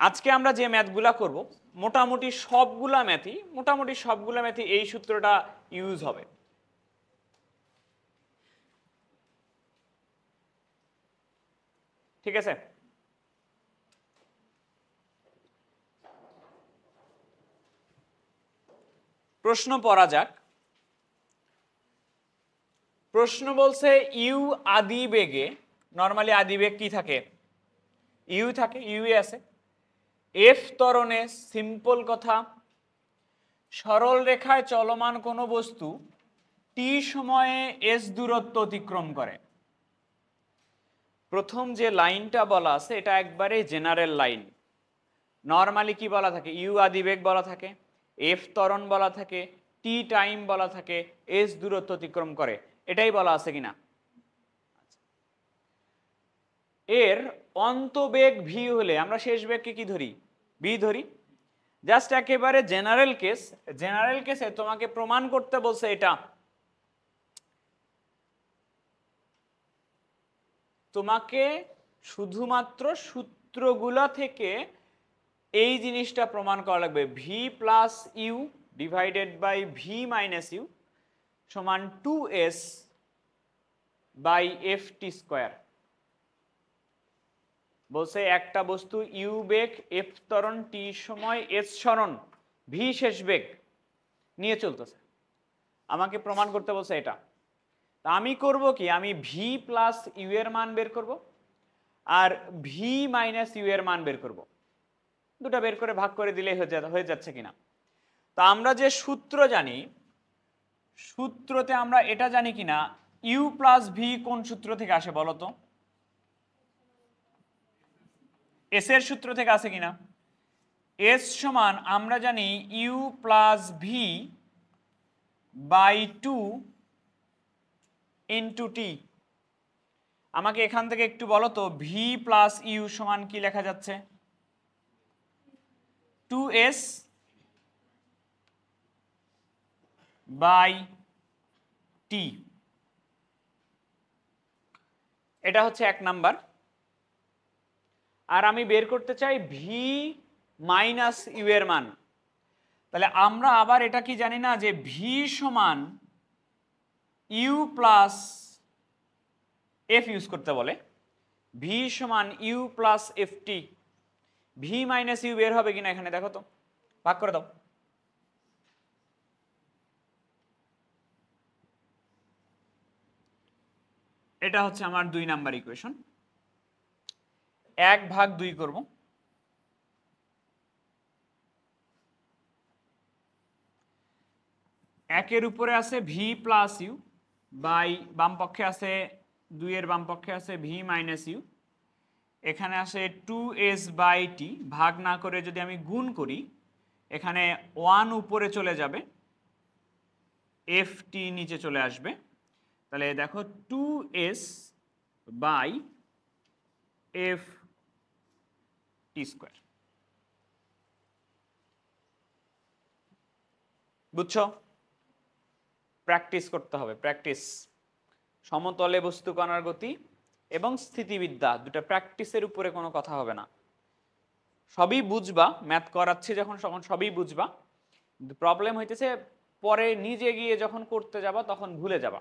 আজকে আমরা যে ম্যাথগুলা করব মোটামুটি সবগুলা ম্যাথই এই সূত্রটা ইউজ হবে। ঠিক আছে? প্রশ্ন পড়া যাক। প্রশ্ন বলছে ইউ আদিবেগে, নরমালি আদিবেগ কি থাকে? ইউ থাকে, ইউ আছে। এফ ত্বরণে, সিম্পল কথা, সরল রেখায় চলমান কোনো বস্তু টি সময়ে এস দূরত্ব অতিক্রম করে। প্রথম যে লাইনটা বলা আছে এটা একবারে জেনারেল লাইন। নরমালি কি বলা থাকে? ইউ আদিবেগ বলা থাকে, এফ ত্বরণ বলা থাকে, টি টাইম বলা থাকে, এস দূরত্ব অতিক্রম করে, এটাই বলা আছে কিনা? এর অন্তবেগ ভি হলে আমরা শেষ বেগকে কি ধরি? ভি ধরি। জাস্ট একেবারে জেনারেল কেসে তোমাকে প্রমাণ করতে বলছে এটা। তোমাকে শুধুমাত্র সূত্রগুলো থেকে এই জিনিসটা প্রমাণ করা লাগবে। V plus U divided by V minus U সমান 2s by F T square. বলছে একটা বস্তু ইউ বেগ, এফ ত্বরণ, টি সময়, এস সরণ, ভি শেষ বেগ নিয়ে চলতেছে। আমাকে প্রমাণ করতে বলছে এটা। তা আমি করব কি? আমি ভি প্লাস ইউ এর মান বের করব আর ভি মাইনাস ইউ এর মান বের করব। দুটা বের করে ভাগ করে দিলেই হয়ে যাচ্ছে কিনা। তা আমরা যে সূত্র জানি, সূত্রতে আমরা এটা জানি কিনা ইউ প্লাস ভি কোন সূত্র থেকে আসে বলো তো? এস এর সূত্র থেকে আসে কিনা? এস সমান আমরা জানি u plus V by 2 into t. আমাকে এখান থেকে একটু বলো তো ভি প্লাস ইউ সমান কি লেখা যাচ্ছে? 2s by T. এটা হচ্ছে এক নাম্বার। আর আমি বের করতে চাই ভি মাইনাস ইউ এর মান। তাহলে আমরা আবার এটা কি জানি না যে ভি সমান ইউ প্লাস এফ ইউজ করতে বলে। ভি সমান U plus F T. V minus U বের হবে কিনা এখানে দেখো তো, ভাগ করে দাও। এটা হচ্ছে আমার 2 নাম্বার ইকুয়েশন। 1/2 করব। একের উপরে আছে ভি প্লাস ইউ বাই বাম পক্ষে আছে 2 এর বাম পক্ষে আছে ভি মাইনাস ইউ। এখানে আসে 2s বাই টি। ভাগ না করে যদি আমি গুণ করি এখানে 1 উপরে চলে যাবে, এফ টি নিচে চলে আসবে। তাহলে দেখো 2s by F T square. বুঝছো? প্র্যাকটিস করতে হবে, প্র্যাকটিস। সমতলে বস্তু কণার গতি এবং স্থিতিবিদ্যা দুটো প্র্যাকটিসের উপরে কোনো কথা হবে না। সবই বুঝবা, ম্যাথ করাচ্ছি যখন সবই বুঝবা, কিন্তু প্রবলেম হইতেছে পরে নিজে গিয়ে যখন করতে যাবা তখন ভুলে যাবা।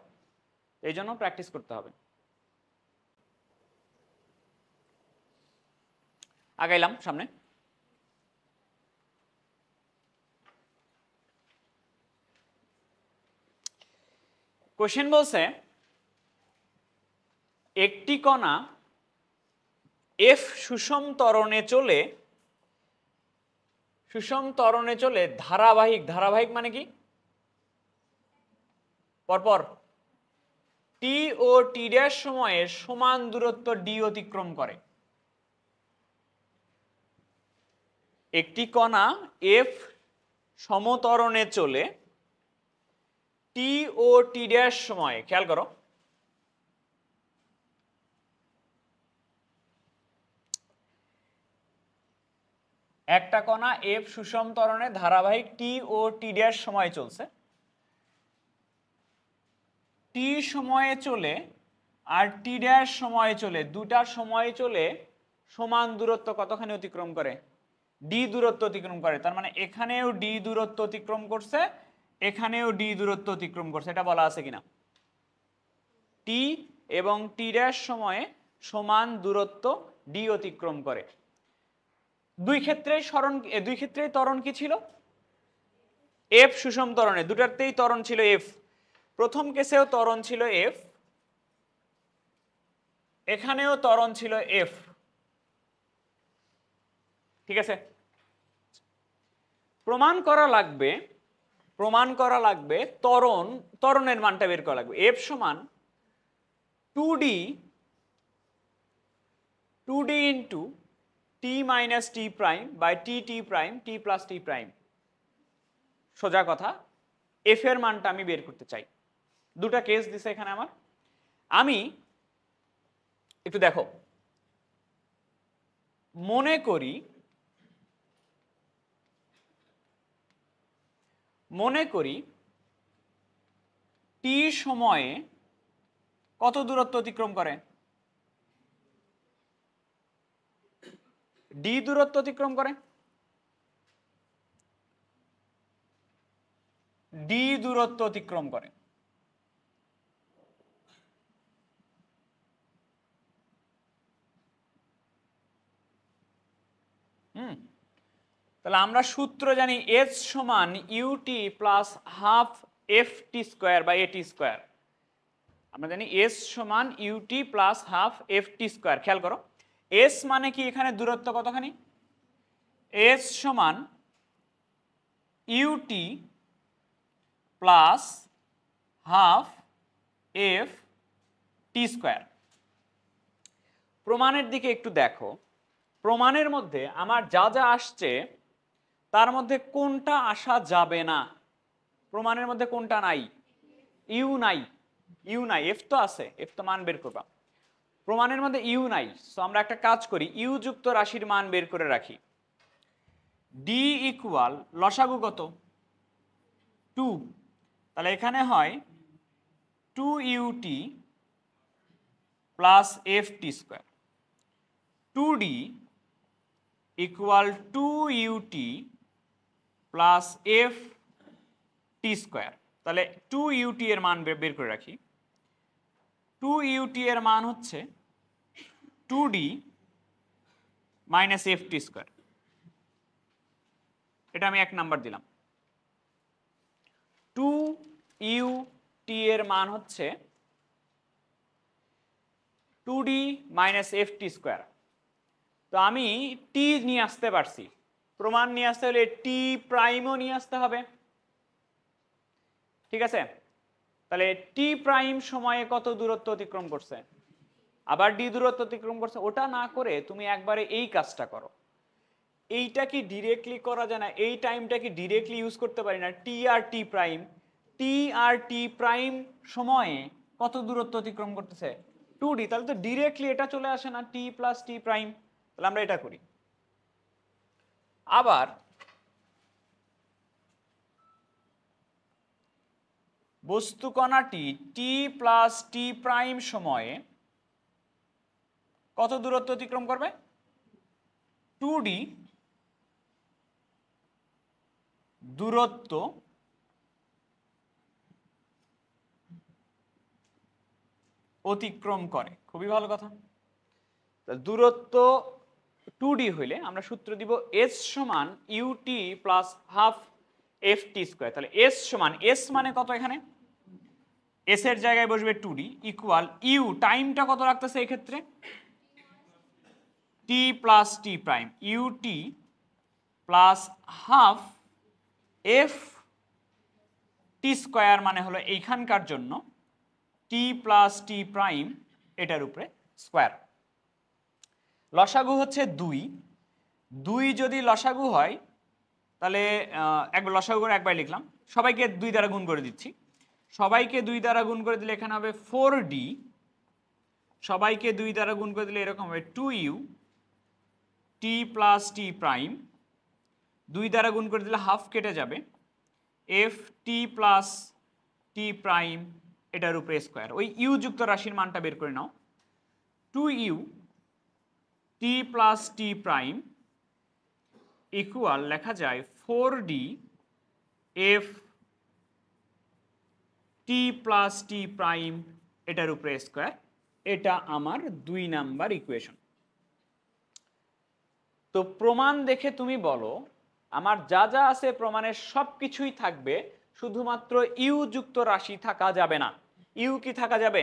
এই জন্য প্র্যাকটিস করতে হবে। আগাইলাম সামনে। কোশ্চেন বলছে একটি কণা এফ সুষম ত্বরণে চলে ধারাবাহিক মানে কি? পরপর টি ও টি ড্যাশ সময়ে সমান দূরত্ব ডি অতিক্রম করে। একটি কণা এফ সমত্বরণে চলে টি ও টি ড্যাশ সময়ে, খেয়াল করো, একটা কণা এফ সুষম ত্বরণে ধারাবাহিক টি ও টি ড্যাশ সময় চলছে। টি সময়ে চলে আর টি ড্যাশ সময়ে চলে, দুটার সময়ে চলে সমান দূরত্ব কতখানি অতিক্রম করে? ডি দূরত্ব অতিক্রম করে, তার মানে এখানেও ডি দূরত্ব অতিক্রম করছে, এখানেও ডি দূরত্ব অতিক্রম করছে, এটা বলা আছে কিনা? টি এবং টি ড্যাশ সময়ে সমান দূরত্ব ডি অতিক্রম করে। দুই ক্ষেত্রেই ত্বরণ কি ছিল? এফ সুষম ত্বরণে, দুটাতেই ত্বরণ ছিল এফ। প্রথম কেসেও ত্বরণ ছিল এফ, এখানেও ত্বরণ ছিল এফ। ঠিক আছে, প্রমাণ করা লাগবে ত্বরণের মানটা বের করা লাগবে। এফ সমান 2d into T minus T prime by T prime T plus T prime. সোজা কথা, এফ এর মানটা আমি বের করতে চাই। দুটা কেস দিছে এখানে আমার। আমি একটু দেখো, মনে করি টি সময়ে কত দূরত্ব অতিক্রম করে? ডি দূরত্ব অতিক্রম করে, ডি দূরত্ব অতিক্রম করে। তাহলে আমরা সূত্র জানি এস সমান UT plus half F T square by এটি স্কোয়ার। আমরা জানি এস সমান UT plus half F T square. খেয়াল করো, এস মানে কি এখানে দূরত্ব কতখানি? এস সমান UT plus half F T square. প্রমাণের দিকে একটু দেখো, প্রমাণের মধ্যে আমার যা যা আসছে তার মধ্যে কোনটা আসা যাবে না? প্রমাণের মধ্যে কোনটা নাই? ইউ নাই, ইউ নাই, এফ তো আছে, এফ তো মান বের করবা। প্রমাণের মধ্যে ইউ নাই, সো আমরা একটা কাজ করি, ইউ যুক্ত রাশির মান বের করে রাখি। ডি ইকুয়াল লসাগু কত? 2, তাহলে এখানে হয় 2ut প্লাস এফ টি square. 2d equal 2ut plus F টি স্কোয়ার। তাহলে 2ut এর মান বের করে রাখি। 2ut এর মান হচ্ছে 2d মাইনাস এফ টি স্কোয়ার। এটা আমি 1 নাম্বার দিলাম। 2ut এর মান হচ্ছে 2d মাইনাস এফ টি স্কোয়ার। তো আমি টি নিয়ে আসতে পারছি, প্রমাণ নিয়ে আসতে হলে টি প্রাইমও নিয়ে আসতে হবে। ঠিক আছে, তাহলে টি প্রাইম সময়ে কত দূরত্ব অতিক্রম করছে? আবার ডি দূরত্ব অতিক্রম করছে। ওটা না করে তুমি একবারে এই কাজটা করো। এইটা কি ডিরেক্টলি করা যায় না? এই টাইমটা কি ডিরেক্টলি ইউজ করতে পারি না? টি আর টি প্রাইম সময়ে কত দূরত্ব অতিক্রম করতেছে? 2d। তাহলে তো ডিরেক্টলি এটা চলে আসে না, টি প্লাস টি প্রাইম। তাহলে আমরা এটা করি। আবার বস্তু কণাটি টি প্লাস টি প্রাইম সময়ে কত দূরত্ব অতিক্রম করবে? 2d দূরত্ব অতিক্রম করে। খুবই ভালো কথা। দূরত্ব 2d হইলে আমরা সূত্র দিব s সমান ut plus half F T square. তাহলে s সমান, s মানে কত এখানে? s এর জায়গায় বসবে 2d ইকুয়াল ইউ, টাইমটা কত রাখতেছে এই ক্ষেত্রে? t প্লাস টি prime, ut plus half F T square মানে হলো এইখানকার জন্য টি প্লাস টি প্রাইম, এটার উপরে স্কোয়ার। লসাগু হচ্ছে 2, 2 যদি লসাগু হয় তাহলে একবার লসাগু করে একবার লিখলাম, সবাইকে 2 দ্বারা গুণ করে দিচ্ছি। সবাইকে 2 দ্বারা গুণ করে দিলে এখানে হবে 4d, সবাইকে 2 দ্বারা গুণ করে দিলে এরকম হবে 2u টি প্লাস টি প্রাইম, 2 দ্বারা গুণ করে দিলে হাফ কেটে যাবে, এফ টি প্লাস টি প্রাইম এটার উপরে স্কোয়ার। ওই ইউ যুক্ত রাশির মানটা বের করে নাও। 2u টি প্লাস টি প্রাইম ইকুয়াল লেখা যায় 4D এফ টি প্লাস টি প্রাইম এটার উপরে স্কোয়ার। এটা আমার 2 নাম্বার ইকুয়েশন। তো প্রমাণ দেখে তুমি বলো আমার যা যা আছে প্রমাণের সব কিছুই থাকবে, শুধুমাত্র ইউ যুক্ত রাশি থাকা যাবে না। ইউ কি থাকা যাবে?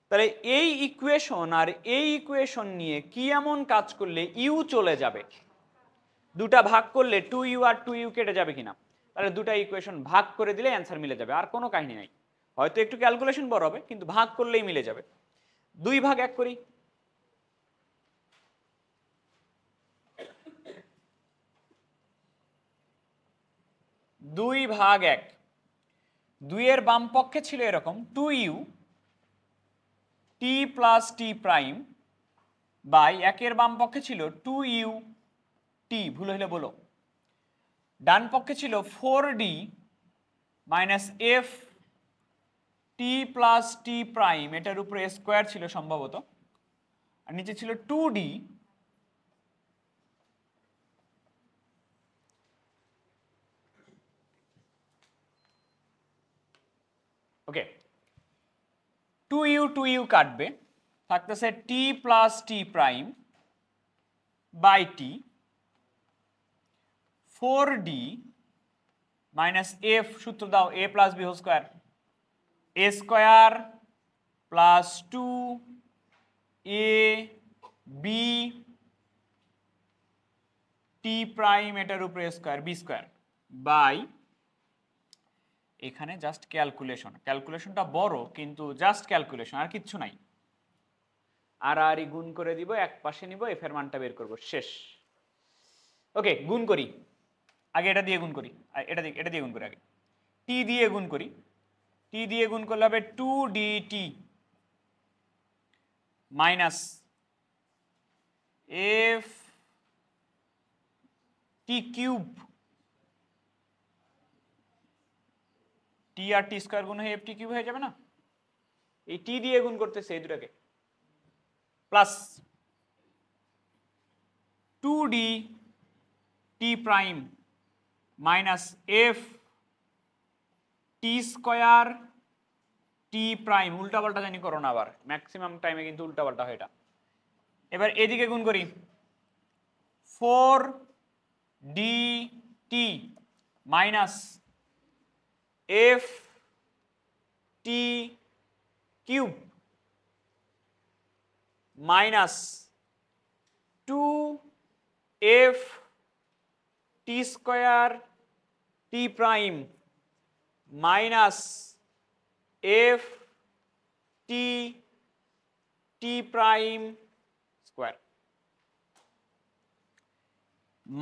তাহলে এই ইকুয়েশন আর এই ইকুয়েশন নিয়ে কি এমন কাজ করলে ইউ চলে যাবে? দুটা ভাগ করলে 2u আর 2u কেটে যাবে কিনা? তাহলে দুটা ইকুয়েশন ভাগ করে দিলে অ্যান্সার মিলে যাবে, আর কোনো কাহিনী নাই। হয়তো একটু ক্যালকুলেশন বড় হবে, কিন্তু ভাগ করলেই মিলে যাবে। 2 ভাগ 1 করি। 2 ভাগ 1, 2 এর বাম পক্ষে ছিল এরকম 2u T plus T prime by 1 এর বাম পক্ষে ছিল 2u টি, ভুল হইলে বলো। ডান পক্ষে ছিল 4d minus f t plus টি প্রাইম, এটার উপরে স্কোয়ার ছিল সম্ভবত, আর নিচে ছিল 2d ওকে। 2u কাটবে, থাকতেছে t plus T prime by t, 4d minus f, সূত্র দাও a plus b whole square, a square plus 2ab t prime এটার উপরে স্কোয়ার বি স্কোয়ার বাই, এখানে জাস্ট ক্যালকুলেশন, ক্যালকুলেশনটা বড় কিন্তু জাস্ট ক্যালকুলেশন, আর কিচ্ছু নাই। আর গুণ করে দিব, এক পাশে নিব, এফ এর মানটা বের করব, শেষ। ওকে, গুণ করি। আগে এটা দিয়ে গুণ করি, এটা দিয়ে গুণ করি, আগে টি দিয়ে গুণ করি। টি দিয়ে গুণ করলে হবে 2dt minus f t cube, t আর টি স্কোয়ার গুণ হয়ে এফ টি কিউব হয়ে যাবে না? এই টি দিয়ে গুণ করতেছে এই দুটাকে, plus 2d t prime minus f টি স্কোয়ার টি প্রাইম, উল্টাপাল্টা জানি করো না আবার, ম্যাক্সিমাম টাইমে কিন্তু উল্টাপাল্টা হয় এটা। এবার এদিকে গুণ করি, 4dt minus f t cube minus 2f t square t prime minus f t টি prime square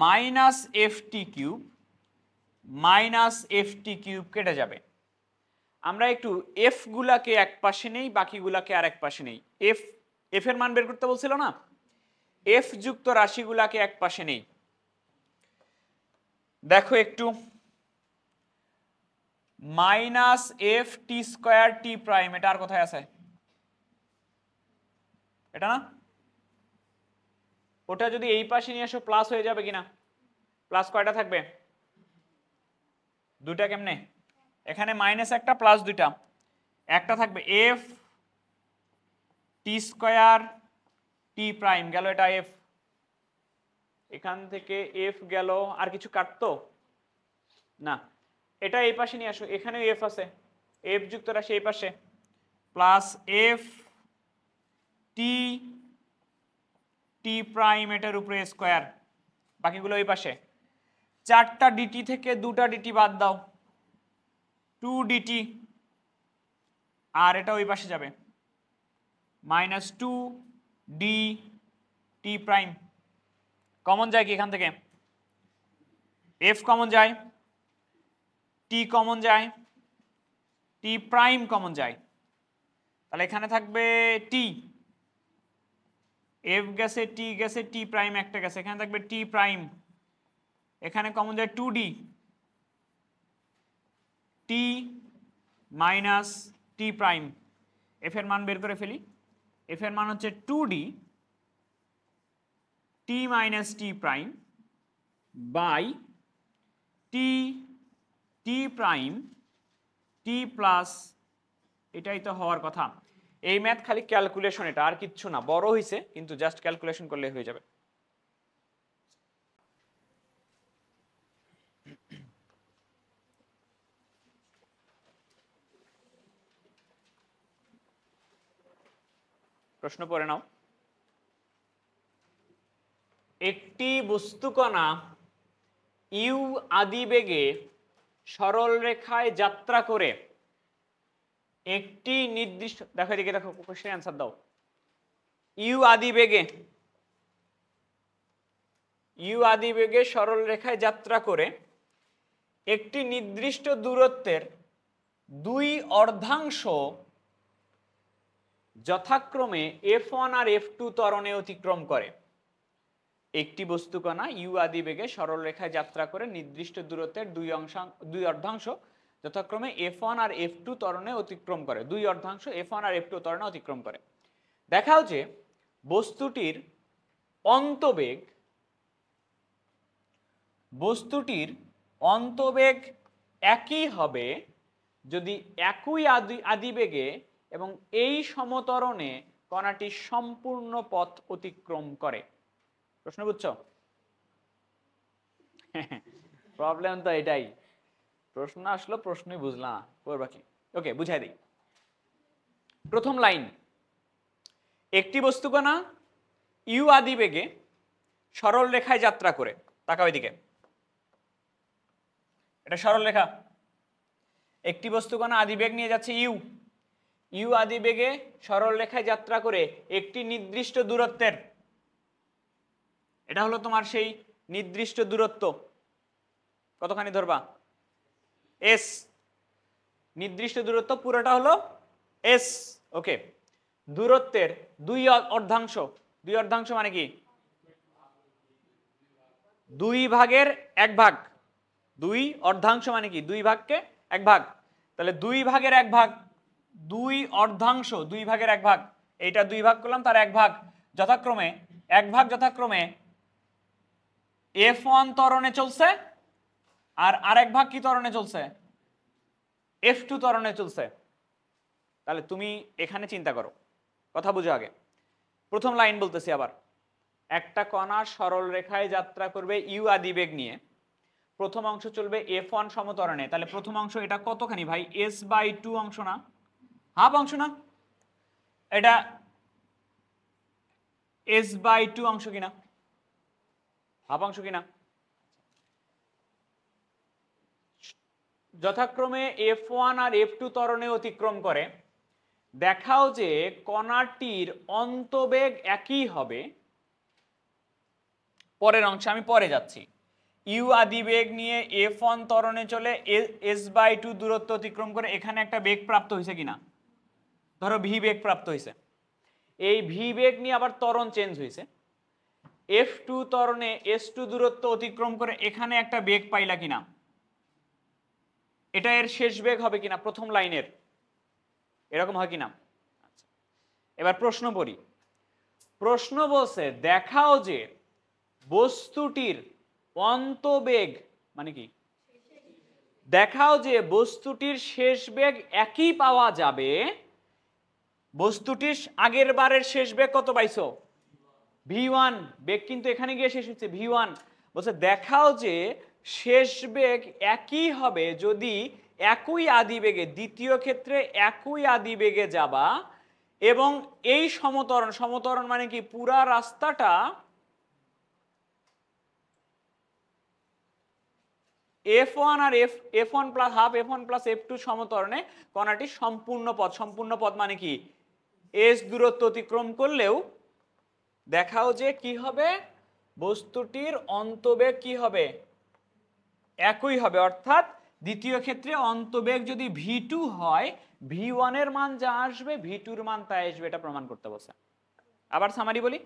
minus f t cube minus f t cube কেটে যাবে। আমরা একটু এফ গুলাকে এক পাশে নেই, বাকিগুলাকে আর এক পাশে নেই। এফ এর মান বের করতে বলছিল না, এফ যুক্ত রাশিগুলাকে এক পাশে নেই। দেখো একটু, মাইনাস এফ টি স্কোয়ার টি প্রাইম, এটা আর কোথায় আছে? এটা না, ওটা যদি এই পাশে নিয়ে আসো প্লাস হয়ে যাবে কিনা? প্লাস কয়টা থাকবে? দুটা। কেমনে? এখানে মাইনাস একটা প্লাস দুইটা, একটা থাকবে F T square t prime, গেল এটা এফ, এখান থেকে এফ গেল, আর কিছু কাটতো না, এটা এই পাশে নিয়ে আসো, এখানে এফ আছে, এফ যুক্ত রাশি এই পাশে, প্লাস এফ টি টি প্রাইম এটার উপরে স্কোয়ার, বাকিগুলো এই পাশে। 4টা ডিটি থেকে 2টা ডিটি বাদ দাও, 2dt, আর এটা ওই পাশে যাবে, minus 2d t prime. Common যায় কি এখান থেকে? এফ কমন যায়, টি কমন যায়, টি প্রাইম কমন যায়, তাহলে এখানে থাকবে টি, এফ গেছে, টি গেছে, টি প্রাইম একটা গেছে, এখানে থাকবে টি প্রাইম, এখানে কমন যায় 2d, T minus T prime. F এর মান বের করে ফেলি, এফ এর মান হচ্ছে 2d T minus T prime by T T prime T plus, এটাই তো হওয়ার কথা। এই ম্যাথ খালি ক্যালকুলেশন, এটা আর কিচ্ছু না, বড় হয়েছে কিন্তু জাস্ট ক্যালকুলেশন করলে হয়ে যাবে। প্রশ্ন পড়ে নাও। একটি বস্তুকণা ইউ আদিবেগে সরল রেখায় যাত্রা করে একটি নির্দিষ্ট, দেখো এদিকে দেখো, কোশ্চেন অ্যান্সার দাও। ইউ আদিবেগে সরল রেখায় যাত্রা করে একটি নির্দিষ্ট দূরত্বের দুই অর্ধাংশ যথাক্রমে F1 আর F2 ত্বরণে অতিক্রম করে। একটি বস্তুকণা ইউ আদিবেগে সরল রেখায় যাত্রা করে নির্দিষ্ট দূরত্বের দুই অর্ধাংশ যথাক্রমে F1 আর F2 ত্বরণে অতিক্রম করে। দুই অর্ধাংশ F1 আর F2 ত্বরণে অতিক্রম করে। দেখাও যে বস্তুটির অন্তবেগ একই হবে যদি একই আদিবেগে এবং এই সমত্বরণে কণাটি সম্পূর্ণ পথ অতিক্রম করে। প্রশ্ন বুঝছো? প্রবলেম তো এটাই, প্রশ্ন আসলো প্রশ্নই বুঝলাম, করবা কি? ওকে, বুঝাই দিই। প্রথম লাইন, একটি বস্তুকণা ইউ আদিবেগে সরল রেখায় যাত্রা করে, তাকাও এদিকে, এটা সরল রেখা। একটি বস্তুকণা আদিবেগ নিয়ে যাচ্ছে ইউ আদিবেগে সরল রেখায় যাত্রা করে একটি নির্দিষ্ট দূরত্বের, এটা হলো তোমার সেই নির্দিষ্ট দূরত্ব, কতখানি ধরবা? এস। নির্দিষ্ট দূরত্ব পুরোটা হলো এস। ওকে, দূরত্বের দুই অর্ধাংশ মানে কি? দুই ভাগের এক ভাগ। দুই অর্ধাংশ মানে কি? দুই ভাগকে এক ভাগ। তাহলে দুই ভাগের এক ভাগ, দুই অর্ধাংশ দুই ভাগের এক ভাগ, এইটা দুই ভাগ করলাম, তার এক ভাগ যথাক্রমে, এক ভাগ যথাক্রমে F1 ত্বরণে চলছে আর আরেক ভাগ কি ত্বরণে চলছে? F2 ত্বরণে চলছে। তাহলে তুমি এখানে চিন্তা করো, কথা বুঝো আগে। প্রথম লাইন বলতেছি আবার, একটা কণা সরল রেখায় যাত্রা করবে ইউ আদিবেগ নিয়ে, প্রথম অংশ চলবে F1 সমত্বরণে। তাহলে প্রথম অংশ এটা কতখানি ভাই? S/2 অংশ না, হাফ অংশ না? এটা S/2 অংশ কিনা, হাফ অংশ কিনা? যথাক্রমে F1 আর F2 ত্বরণে অতিক্রম করে। দেখাও যে কণাটির অন্তবেগ একই হবে। পরের অংশে আমি পরে যাচ্ছি। ইউ আদিবেগ নিয়ে F1 ত্বরণে চলে S/2 দূরত্ব অতিক্রম করে, এখানে একটা বেগ প্রাপ্ত হয়েছে কিনা? ধরো ভি বেগ প্রাপ্ত হয়েছে। এই ভি বেগ নিয়ে আবার ত্বরণ চেঞ্জ হয়েছে। F2 ত্বরণে S2 দূরত্ব অতিক্রম করে এখানে একটা বেগ পাইলা কিনা? এটা এর শেষ বেগ হবে কিনা প্রথম লাইনের? এরকম হয় কিনা? আচ্ছা, এবার প্রশ্ন পড়ি। প্রশ্ন বলছে দেখাও যে বস্তুটির অন্তবেগ মানে কি? দেখাও যে বস্তুটির শেষ বেগ একই পাওয়া যাবে। বস্তুটির আগের বারের শেষ বেগ কত পাইছো? v1 বেগ, কিন্তু এখানে গিয়ে শেষ হচ্ছে v1। বলছে দেখাও যে শেষ বেগ একই হবে যদি একই আদিবেগে, দ্বিতীয় ক্ষেত্রে একই আদিবেগে যাবা এবং এই সমত্বরণ মানে কি? পুরা রাস্তাটা F1 আর F1 plus half F1 plus F2 সমত্বরণে কণাটি সম্পূর্ণ পথ মানে কি? S দূরত্ব অতিক্রম করলেও দেখাও যে কি হবে? বস্তুটির অন্তবেগ কি হবে? একই হবে। অর্থাৎ দ্বিতীয় ক্ষেত্রে অন্তবেগ যদি v2 হয়, v1 এর মান যা আসবে v2 এর মান তাই আসবে, এটা প্রমাণ করতে বলছে। আবার সামারি বলি।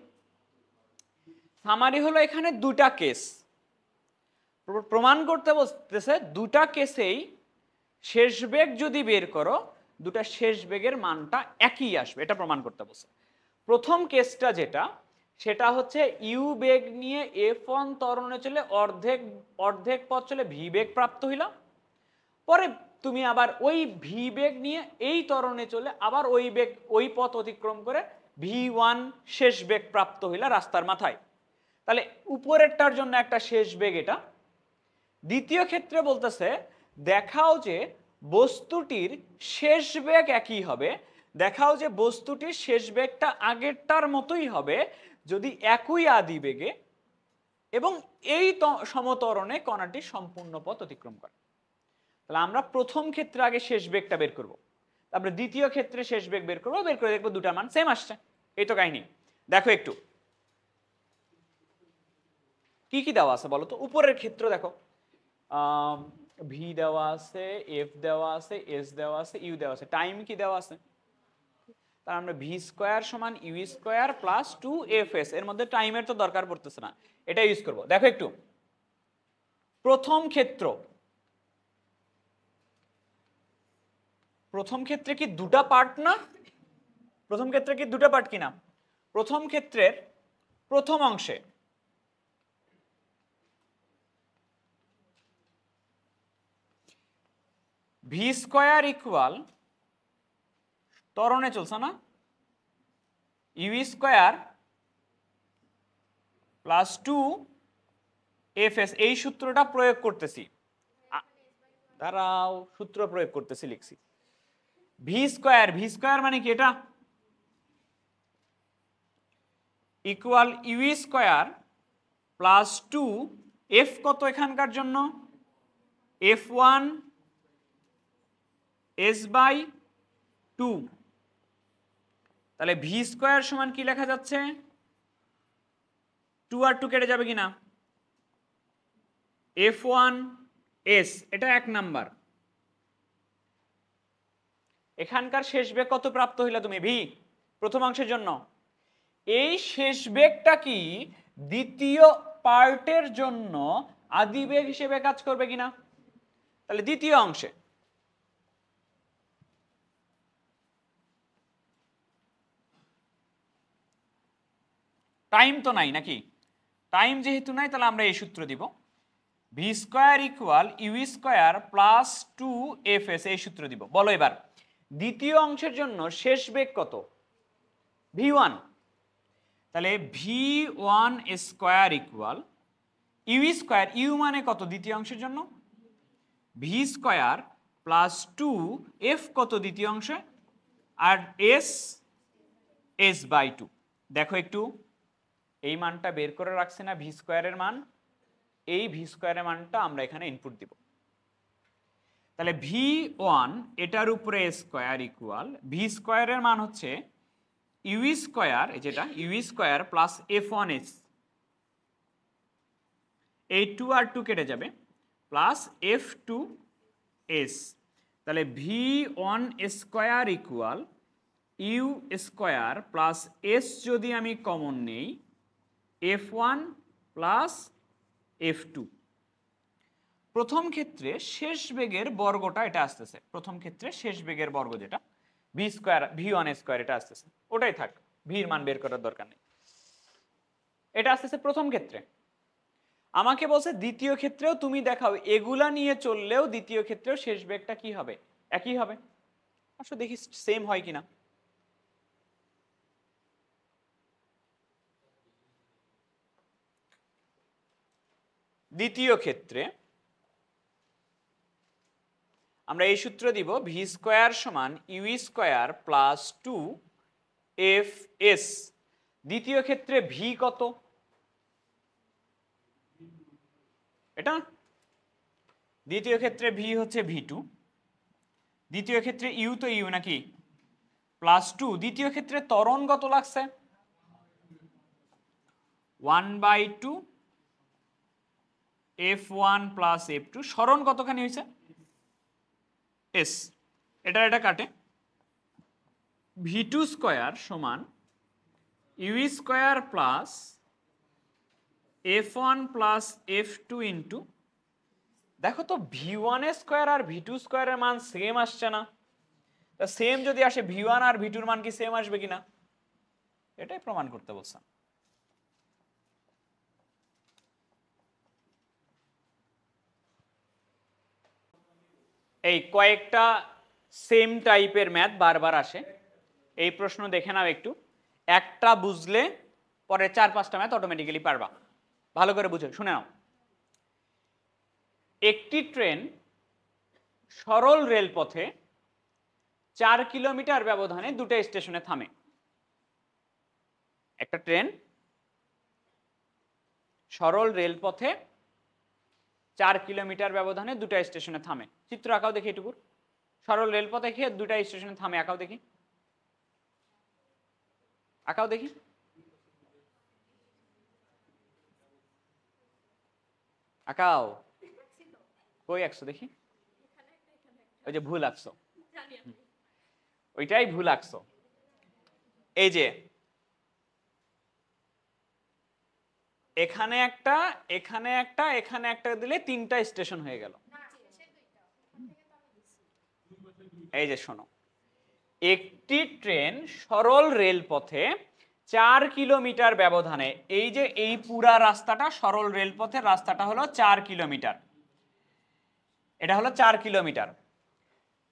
সামারি হলো এখানে দুটা কেস প্রমাণ করতে বলতেছে, দুটা কেসেই শেষ বেগ যদি বের করো, দুটা শেষ বেগের মানটা একই আসবে, এটা প্রমাণ করতে বলছে। প্রথম কেসটা যেটা, সেটা হচ্ছে ইউ বেগ নিয়ে F1 ত্বরণে চলে অর্ধেক পথ চলে ভি বেগ প্রাপ্ত হইলাম, পরে তুমি আবার ওই ভি বেগ নিয়ে এই ত্বরণে চলে আবার ওই পথ অতিক্রম করে V1 শেষ বেগ প্রাপ্ত হইলা রাস্তার মাথায়। তাহলে উপরেরটার জন্য একটা শেষ বেগ এটা। দ্বিতীয় ক্ষেত্রে বলতেছে দেখাও যে বস্তুটির শেষ বেগ একই হবে, দেখাও যে বস্তুটির শেষ বেগটা আগেরটার মতোই হবে যদি একই আদি বেগে এবং এই সমত্বরণে কণাটি সম্পূর্ণ পথ অতিক্রম করে। তাহলে আমরা প্রথম ক্ষেত্রে আগে শেষ বেগটা বের করব, তারপরে দ্বিতীয় ক্ষেত্রে শেষ বেগ বের করবো, বের করে দেখবো দুটার মান সেম আসছে। এই তো কাহিনী। দেখো একটু কি কি দেওয়া আছে বলো তো। উপরের ক্ষেত্র দেখো, ভি দেওয়া আছে, এফ দেওয়া আছে, এস দেওয়া আছে, ইউ দেওয়া আছে, টাইম কি দেওয়া আছে। তার আমরা ভি স্কোয়ার সমান ইউ স্কোয়ার প্লাস 2fs, এর মধ্যে টাইমের তো দরকার পড়তেছে না, এটা ইউজ করব। দেখো একটু প্রথম ক্ষেত্রে কি দুটা পার্ট না? প্রথম ক্ষেত্রে কি দুটা পার্ট কিনা? প্রথম ক্ষেত্রের প্রথম অংশে ভি স্কোয়ার ইকুয়াল ত্বরণে চলছে না, ইউ স্কোয়ার প্লাস 2fs, এই সূত্রটা প্রয়োগ করতেছি। দাঁড়াও, সূত্র প্রয়োগ করতেছি, লিখছি ভি স্কোয়ার মানে কি এটা equal U square plus 2 F কত এখানকার জন্য F1 S/2। তাহলে ভি স্কোয়ার সমান কি লেখা যাচ্ছে, 2 আর 2 কেটে যাবে কিনা, F1 S, এটা এক নাম্বার। এখানকার শেষ বেগ কত প্রাপ্ত হইলা তুমি ভি প্রথম অংশের জন্য? এই শেষ বেগটা কি দ্বিতীয় পার্টের জন্য আদি বেগ হিসেবে কাজ করবে কিনা? তাহলে দ্বিতীয় অংশে টাইম তো নাই নাকি, টাইম যেহেতু নাই তাহলে আমরা এই সূত্র দিব, V square equal U square plus 2fs, এই সূত্র দিব। বলো এবার দ্বিতীয় অংশের জন্য শেষ বেগ কত? v1। তাহলে v1 square equal U square, U মানে কত দ্বিতীয় অংশের জন্য, ভি স্কোয়ার প্লাস 2f কত দ্বিতীয় অংশে, আর S/2। দেখো একটু এই মানটা বের করে রাখছে না ভি স্কোয়ারের মান, এই ভি স্কোয়ারের মানটা আমরা এখানে ইনপুট দিব। তাহলে v1 এটার উপরে স্কোয়ার ইকুয়াল ভি স্কোয়ারের মান হচ্ছে ইউ স্কোয়ার, যেটা ইউ স্কোয়ার প্লাস F1s, এই 2 আর 2 কেটে যাবে, প্লাস F2s। তাহলে v1 square equal U square plus S, যদি আমি কমন নেই F1 প্লাস F2। প্রথম ক্ষেত্রে শেষ বেগের বর্গটা এটা আসতেছে, প্রথম ক্ষেত্রে শেষ বেগের বর্গ যেটা ভি স্কোয়ার v1 স্কোয়ার এটা আসতেছে, ওটাই থাক, ভির মান বের করার দরকার নেই। এটা আসতেছে প্রথম ক্ষেত্রে। আমাকে বলছে দ্বিতীয় ক্ষেত্রেও তুমি দেখাও এগুলা নিয়ে চললেও দ্বিতীয় ক্ষেত্রেও শেষ বেগটা কি হবে, একই হবে। আসলে দেখি সেম হয় কিনা। দ্বিতীয় ক্ষেত্রে আমরা এই সূত্র দিব, ভি স্কোয়ার সমান ইউ স্কোয়ার প্লাস 2fs। দ্বিতীয় ক্ষেত্রে ভি কত, এটা দ্বিতীয় ক্ষেত্রে ভি হচ্ছে v2, দ্বিতীয় ক্ষেত্রে ইউ তো ইউ নাকি প্লাস 2, দ্বিতীয় ক্ষেত্রে ত্বরণ কত লাগছে 1/2 F1 প্লাস F2, সরণ কতখানি হয়েছে S, এটা কাটে, v2 স্কোয়ার সমান U square plus F1 plus F2 into, দেখো তো v1 স্কোয়ার আর v2 স্কোয়ারের মান সেম আসছে না? তা সেম যদি আসে v1 আর v2 এর মান কি সেম আসবে কিনা, এটাই প্রমাণ করতে বলছেন। এই কয়েকটা সেম টাইপের ম্যাথ বারবার আসে, এই প্রশ্ন দেখে নাও একটু, একটা বুঝলে পরে 4-5টা ম্যাথ অটোমেটিক্যালি পারবা। ভালো করে বুঝো, শুনে নাও। একটি ট্রেন সরল রেলপথে 4 কিলোমিটার ব্যবধানে দুটো স্টেশনে থামে। একটা ট্রেন সরল রেলপথে 4 কিলোমিটার ব্যবধানে দুটো স্টেশনে থামে। চিত্র আঁকাও দেখি এটুকুর। সরল রেলপথে খেয়ে দুটা স্টেশনে থামে, আঁকাও দেখি, আঁকাও দেখি। আঁকাও, কই আঁকছো দেখি? ওই যে ভুল আঁকছো, ওইটাই ভুল আঁকছো। এই যে এখানে একটা, এখানে একটা, এখানে একটা দিলে 3টা স্টেশন হয়ে গেল। এই যে শোনো, একটি ট্রেন সরল রেলপথে 4 কিলোমিটার ব্যবধানে, এই যে এই পুরা রাস্তাটা সরল রেলপথের রাস্তাটা হলো 4 কিলোমিটার, এটা হলো 4 কিলোমিটার।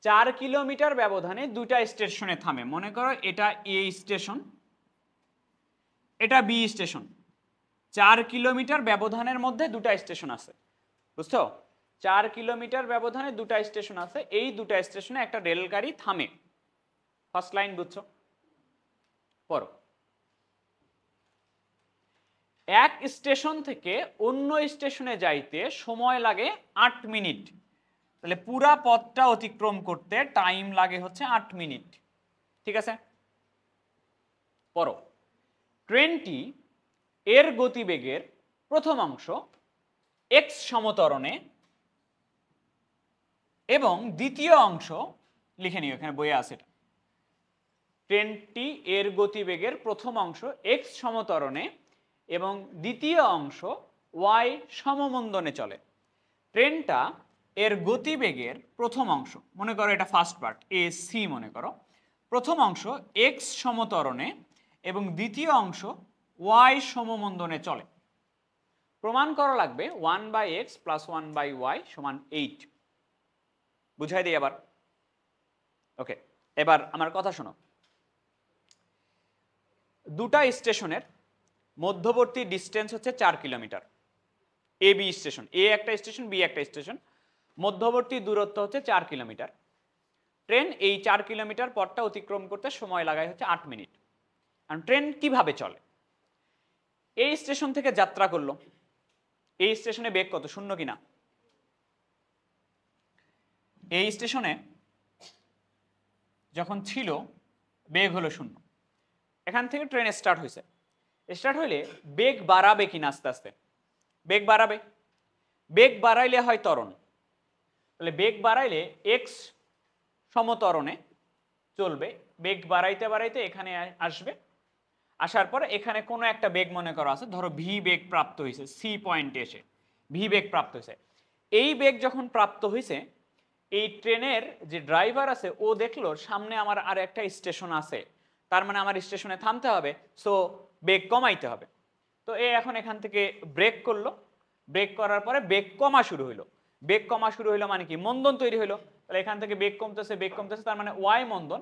4 কিলোমিটার ব্যবধানে দুটা স্টেশনে থামে। মনে করো এটা এ স্টেশন, এটা বি স্টেশন। 4 কিলোমিটার ব্যবধানের মধ্যে দুটা স্টেশন আছে, বুঝছো? 4 কিলোমিটার ব্যবধানে দুটা স্টেশন আছে, এই দুটা স্টেশনে একটা রেলগাড়ি থামে। ফার্স্ট লাইন বুঝছো? পড়ো। এক স্টেশন থেকে অন্য স্টেশনে যাইতে সময় লাগে 8 মিনিট। তাহলে পুরা পথটা অতিক্রম করতে টাইম লাগে হচ্ছে 8 মিনিট। ঠিক আছে, পড়ো। ট্রেনটি এর গতিবেগের প্রথম অংশ x সমতরণে এবং দ্বিতীয় অংশ, লিখে নিও এখানে বইয়ে আছে এটা। ট্রেনটি এর গতিবেগের প্রথম অংশ x সমতরণে এবং দ্বিতীয় অংশ y সমমন্দনে চলে। ট্রেনটা এর গতিবেগের প্রথম অংশ, মনে করো এটা ফার্স্ট পার্ট এ সি, মনে করো প্রথম অংশ x সমতরণে এবং দ্বিতীয় অংশ y সমমন্দনে চলে। প্রমাণ করা লাগবে 1/x + 1/y = 8। বুঝাই দিই আবার। ওকে, এবার আমার কথা শোনো। দুটা স্টেশনের মধ্যবর্তী ডিস্টেন্স হচ্ছে 4 কিলোমিটার। এ বি স্টেশন, এ একটা স্টেশন, বি একটা স্টেশন, মধ্যবর্তী দূরত্ব হচ্ছে 4 কিলোমিটার। ট্রেন এই 4 কিলোমিটার পথটা অতিক্রম করতে সময় লাগায় হচ্ছে 8 মিনিট। আর ট্রেন কিভাবে চলে? এই স্টেশন থেকে যাত্রা করলো, এই স্টেশনে বেগ কত? 0 কিনা? এই স্টেশনে যখন ছিল বেগ হলো 0। এখান থেকে ট্রেন স্টার্ট হয়েছে, স্টার্ট হইলে বেগ বাড়াবে কিনা? আস্তে আস্তে বেগ বাড়াবে। বেগ বাড়াইলে হয় ত্বরণ, তাহলে বেগ বাড়াইলে এক্স সমতরণে চলবে। বেগ বাড়াইতে বাড়াইতে এখানে আসবে, আসার পরে এখানে কোনো একটা বেগ মনে করা আছে, ধরো ভি বেগ প্রাপ্ত হয়েছে, সি পয়েন্টে এসে ভি বেগ প্রাপ্ত হয়েছে। এই বেগ যখন প্রাপ্ত হয়েছে, এই ট্রেনের যে ড্রাইভার আছে ও দেখলো সামনে আমার আর একটা স্টেশন আছে, তার মানে আমার স্টেশনে থামতে হবে, সো বেগ কমাইতে হবে। তো এ এখন এখান থেকে ব্রেক করলো, ব্রেক করার পরে বেগ কমা শুরু হইলো। বেগ কমা শুরু হইলো মানে কি? মন্দন তৈরি হইলো। তাহলে এখান থেকে বেগ কমতেছে, বেগ কমতেছে, তার মানে ওয়াই মন্দন।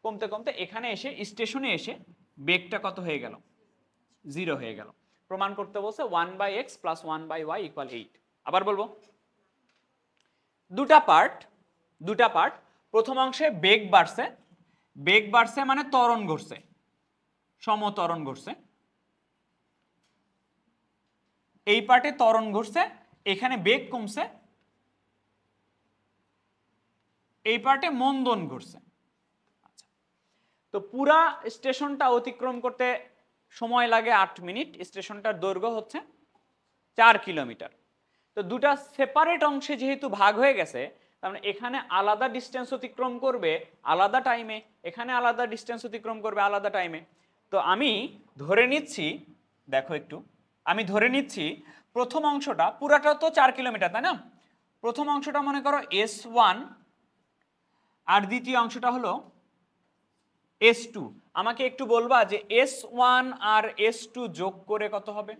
কমতে কমতে এখানে এসে স্টেশনে এসে বেগটা কত হয়ে গেল? 0 হয়ে গেল। প্রমাণ করতে বলছে 1/x + 1/y = 8। আবার বলবো, দুটা পার্ট। প্রথম অংশে বেগ বাড়ছে, বেগ বাড়ছে মানে ত্বরণ ঘটছে, সমত্বরণ ঘটছে। এই পার্টে ত্বরণ ঘটছে, এখানে বেগ কমছে, এই পার্টে মন্দন ঘটছে। আচ্ছা, তো পুরা স্টেশনটা অতিক্রম করতে সময় লাগে 8 মিনিট। স্টেশনটার দৈর্ঘ্য হচ্ছে 4 কিলোমিটার। তো দুটা সেপারেট অংশে যেহেতু ভাগ হয়ে গেছে, তার মানে এখানে আলাদা ডিস্টেন্স অতিক্রম করবে আলাদা টাইমে, এখানে আলাদা ডিস্টেন্স অতিক্রম করবে আলাদা টাইমে। তো আমি ধরে নিচ্ছি, দেখো একটু, আমি ধরে নিচ্ছি প্রথম অংশটা পুরাটা তো 4 কিলোমিটার, তাই না? প্রথম অংশটা মনে করো S1 আর দ্বিতীয় অংশটা হলো S2। আমাকে একটু বলবা যে S1 আর S2 যোগ করে কত হবে?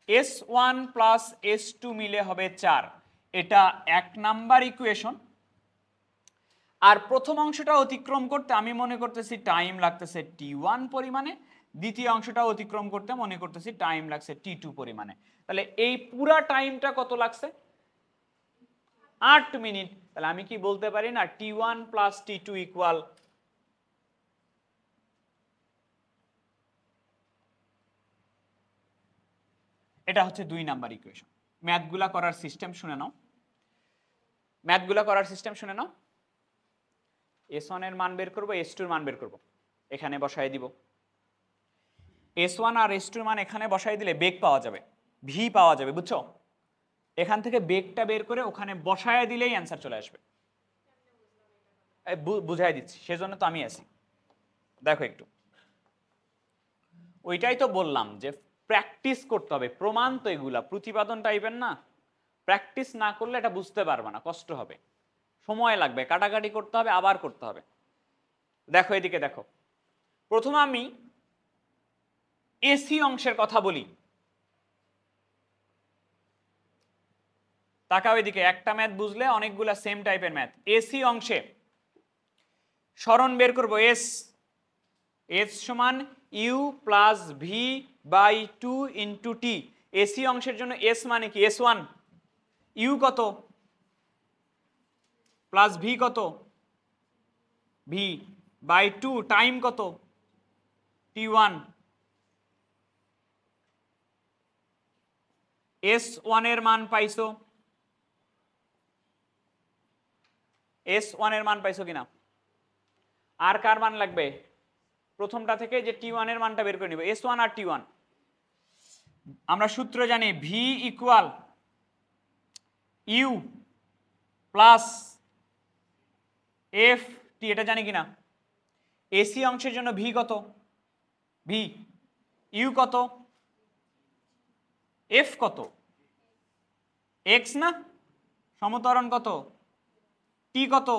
S1 + S2 মিলে হবে 4। এটা 1 নাম্বার ইকুয়েশন। আর প্রথম অংশটা অতিক্রম করতে আমি মনে করতেছি টাইম লাগতেছে t1 পরিমাণে, দ্বিতীয় অংশটা অতিক্রম করতে মনে করতেছি টাইম লাগছে t2 পরিমাণে। তাহলে এই পুরা টাইমটা কত লাগছে? 8 মিনিট। তাহলে আমি কি বলতে পারি না t1 প্লাস t2 ইকুয়াল এটা হচ্ছে 2 নাম্বার ইকুয়েশন। ম্যাথগুলা করার সিস্টেম শুনে নাও, ম্যাথগুলা করার সিস্টেম শুনে নাও। s1 এর মান বের করব, s2 এর মান বের করব, এখানে বসায় দিব। s1 আর s2 এর মান এখানে বসায় দিলে বেগ পাওয়া যাবে, v পাওয়া যাবে, বুঝছো? এখান থেকে বেগটা বের করে ওখানে বসায় দিলেই অ্যান্সার চলে আসবে। বুঝাই দিচ্ছি, সেজন্য তো আমি আছি। দেখো একটু, ওইটাই তো বললাম যে প্র্যাকটিস করতে হবে। প্রমাণ তো এগুলা প্রতিপাদন টাইপের না, প্র্যাকটিস না করলে এটা বুঝতে পারবে না, কষ্ট হবে, সময় লাগবে, কাটাকাটি করতে হবে, আবার করতে হবে। দেখো এদিকে দেখো, প্রথমে আমি এসি অংশের কথা বলি। তাকাও এদিকে, একটা ম্যাথ বুঝলে অনেকগুলা সেম টাইপের ম্যাথ। এসি অংশে সরণ বের করব, এস এস সমান U plus V by 2 into T. AC অংশের জন্য এস মানে কি? s1 ইউ কত প্লাস ভি কত? ভি বাই 2 টাইম কত? t1। s1 এর মান পাইছো? s1 এর মান পাইছো কিনা? আর কার মান লাগবে? প্রথমটা থেকে যে t1 এর মানটা বের করে নিব, s1 আর t1। আমরা সূত্র জানি v equal U plus F T, এটা জানি কিনা? এসি অংশের জন্য ভি কত? ভি ইউ কত? এফ কত? এক্স না? সমত্বরণ কত? টি কত?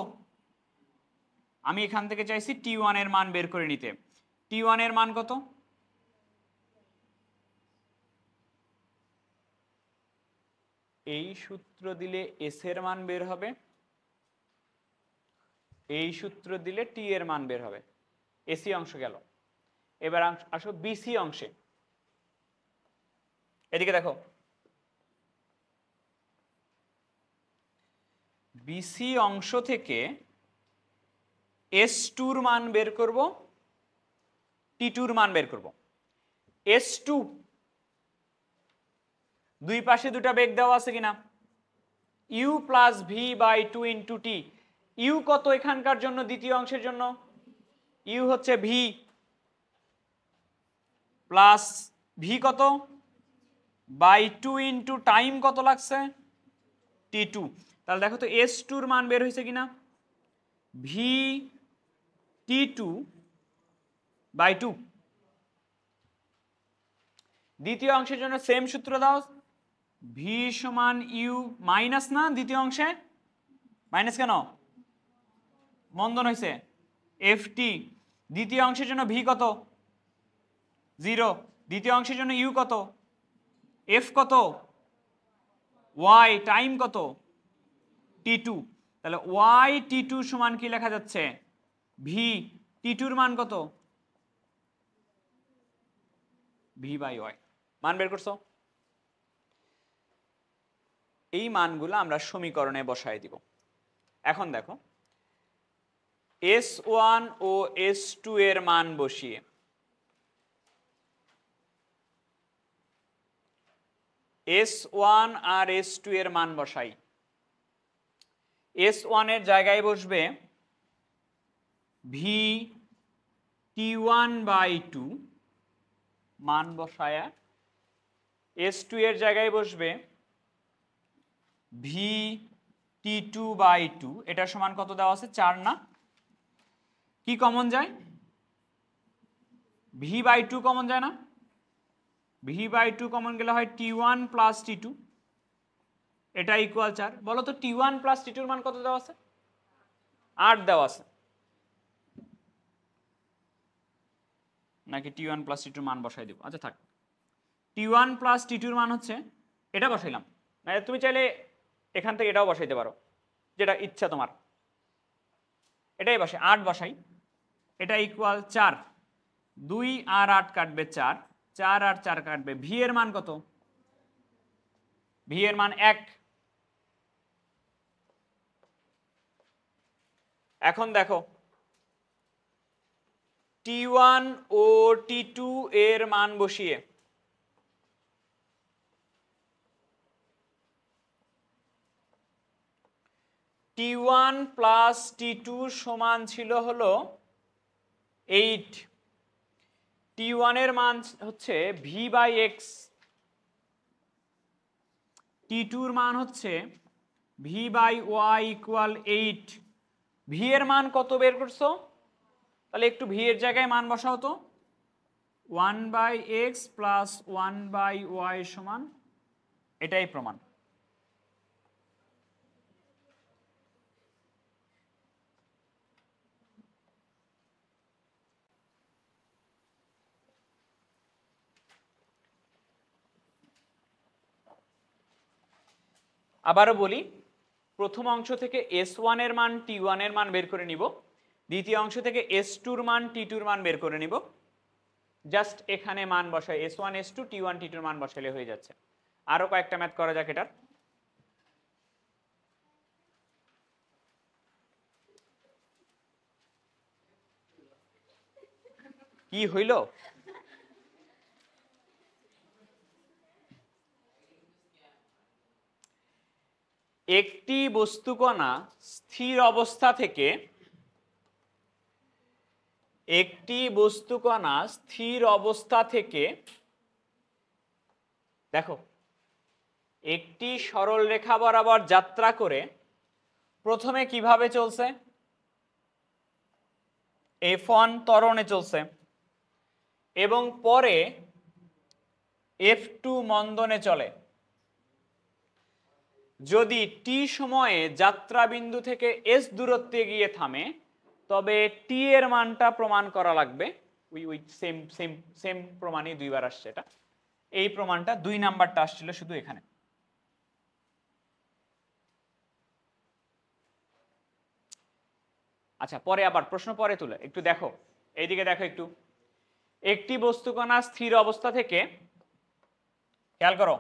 আমি এখান থেকে চাইছি t1 এর মান বের করে নিতে। t1 এর মান কত? এই সূত্র দিলে এস এর মান বের হবে, এই সূত্র দিলে টি এর মান বের হবে। এসি অংশ গেল। এবার আসো বিসি অংশে। এদিকে দেখো, বিসি অংশ থেকে s2 এর মান বের করব, t2 এর মান বের করব। s2 দুই পাশে দুটা বেগ দেওয়া আছে কিনা? U plus V by 2 into T. U কত এখানকার জন্য? দ্বিতীয় অংশের জন্য ইউ হচ্ছে ভি প্লাস ভি কত বাই 2 ইন্টু টাইম কত লাগছে? t2। তাহলে দেখো তো s2 এর মান বের হয়েছে কিনা? V t2 by 2। দ্বিতীয় অংশের জন্য সেম সূত্র দাও, ভি সমান ইউ মাইনাস না, দ্বিতীয় অংশে মাইনাস কেন? মন্দন হয়েছে, এফ টি। দ্বিতীয় অংশের জন্য ভি কত? 0। দ্বিতীয় অংশের জন্য ইউ কত? এফ কত? ওয়াই। টাইম কত? t2। তাহলে ওয়াই t2 সমান কি লেখা যাচ্ছে? ভি t2 এর মান কত? V by Y. মান বের করছো? এই মানগুলো আমরা সমীকরণে বসায় দিব। এখন দেখো, s1 ও s2 এর মান বসিয়ে s1 আর s2 এর মান বসাই। s1 এর জায়গায় বসবে ভি t1 বাই 2 মান বসায়া, s2 এর জায়গায় বসবে ভি t2 বাই 2। এটা সমান কত দেওয়া আছে? 4 না? কি কমন যায়? ভি বাই 2 কমন যায় না? ভি বাই 2 কমন গেলে হয় t1 প্লাস t2, এটা ইকুয়াল 4। বলো তো t1 প্লাস t2 এর মান কত দেওয়া আছে? 8 দেওয়া আছে, নাকি t1 প্লাস t2 এর মান বসাই দিব? আচ্ছা থাক, t1 প্লাস t2 এর মান হচ্ছে এটা বসাইলাম। মানে তুমি চাইলে এখান থেকে এটাও বসাইতে পারো, যেটা ইচ্ছা তোমার, এটাই বসে 8 বসাই, এটা ইকুয়াল 4, 2 আর 8 কাটবে 4, 4 আর 4 কাটবে, ভি এর মান কত? ভি এর মান 1। এখন দেখো T1 ও T2 এর মান বসিয়ে T1 প্লাস T2 সমান ছিল হলো 8, T1 এর মান হচ্ছে ভি বাই এক্স, T2 এর মান হচ্ছে V by Y equal 8। V এর মান কত বের করছো? তাহলে একটু ভি এর জায়গায় মান বসাও তো, 1 by X plus 1 by Y সমান, এটাই প্রমাণ। আবারও বলি, প্রথম অংশ থেকে S1 এর মান T1 এর মান বের করে নিব, দ্বিতীয় অংশ থেকে S2 এর মান T2 এর মান বের করে নিব, জাস্ট এখানে মান বসাই S1 S2 T1 T2 এর মান বসাইলে হয়ে যাচ্ছে। আরো কয়েকটা ম্যাথ করা যাক এটার। কি হইল? একটি বস্তুকণা স্থির অবস্থা থেকে দেখো একটি সরল রেখা বরাবর যাত্রা করে প্রথমে কিভাবে চলছে? F1 ত্বরণে চলছে এবং পরে F2 মন্দনে চলে। যদি t সময়ে যাত্রা বিন্দু থেকে s দূরত্বে গিয়ে থামে, তবে t এর মানটা প্রমাণ করা লাগবে। ওই সেম প্রমাণই দুইবার আসছে, এটা এই প্রমাণটা 2 নাম্বারটা আসছিল শুধু এখানে। আচ্ছা, পরে আবার প্রশ্ন পরে তুলে একটু দেখো, এইদিকে দেখো একটু। একটি বস্তুকণা স্থির অবস্থা থেকে, খেয়াল করো,